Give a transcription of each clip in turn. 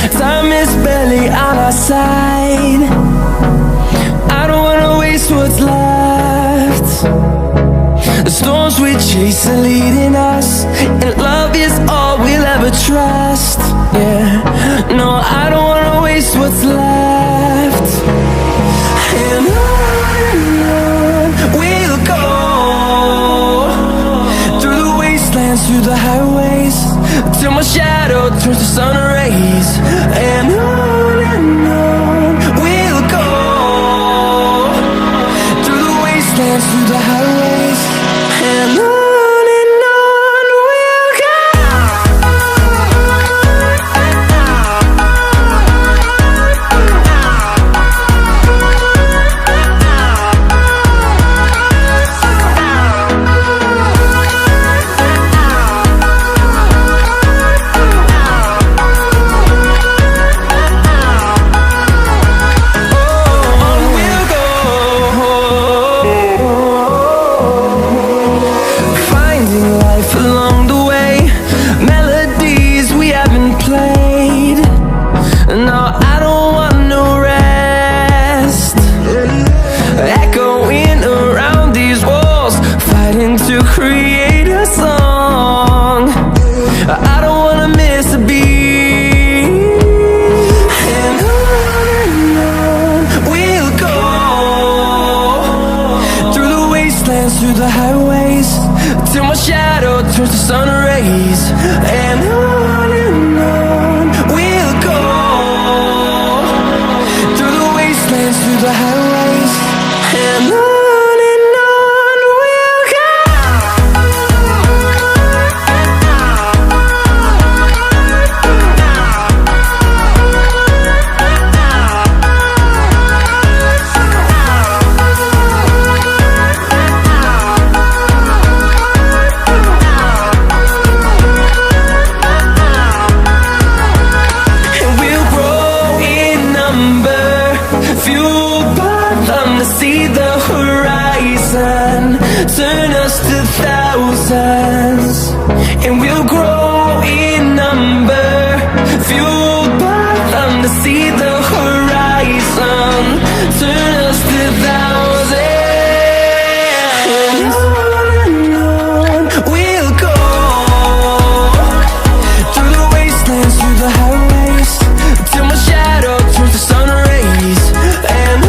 Time is barely on our side. I don't wanna waste what's left. The storms we chase are leading us, and love is all we'll ever trust. Yeah, no, I don't wanna waste what's left. And on we'll go, through the wastelands, through the highways, till my shadow turns to sun rays. And on we'll go, through the wastelands, through the highways, and on. To create a song, I don't wanna miss a beat. And on we'll go, through the wastelands, through the highways, till my shadow turns to sun rays. And on we'll go, through the wastelands, through the highways, and on. See the horizon, turn us to thousands, and we'll grow in number, fueled by them to see the horizon, turn us to thousands. And on we'll go, through the wastelands, through the highways, till my shadow turns to sun rays. And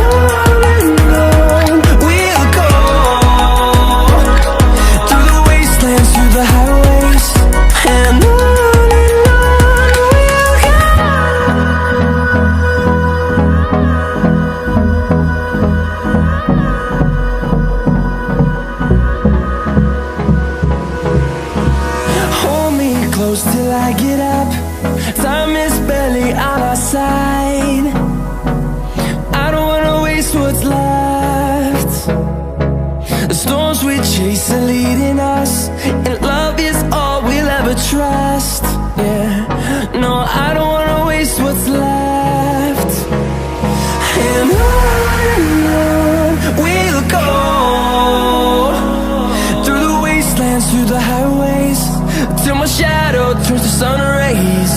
close till I get up. Time is barely on our side. I don't wanna waste what's left. The storms we chase are leading us, and love is all we'll ever trust. Yeah, no, I don't wanna waste what's left. And on we'll go, through the wastelands, through the highways, till my shadow turns to sun rays.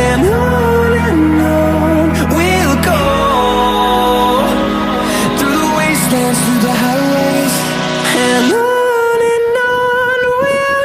And on we'll go, through the wastelands, through the highways, and on we'll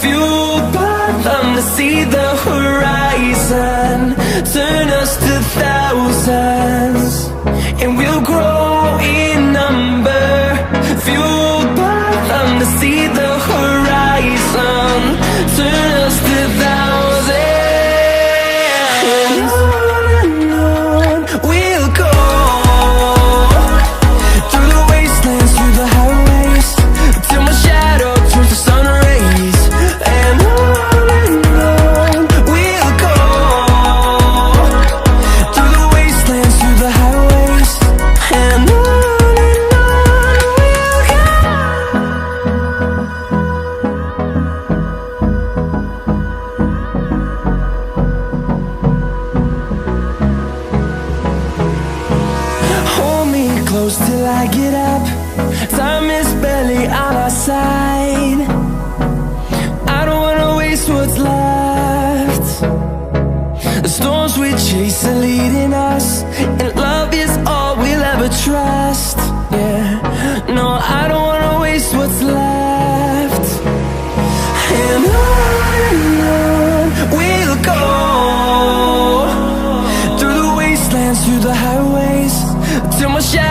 fueled by them to see the horizon, turn us to thousands, and we'll grow in number. Fueled by them to see the horizon, turn us to thousands, and on we'll go, through the wastelands, through the highways, till my shadow turns to sun rays. And on we'll go, through the wastelands, through the highways, and on we'll go. Hold me close till I get up. Time is barely on our side. I don't wanna waste what's left. The storms we chase are leading us, and love is all we'll ever trust. Yeah, no, I don't wanna waste what's left. And on we'll go, through the wastelands, through the highways, till my shadow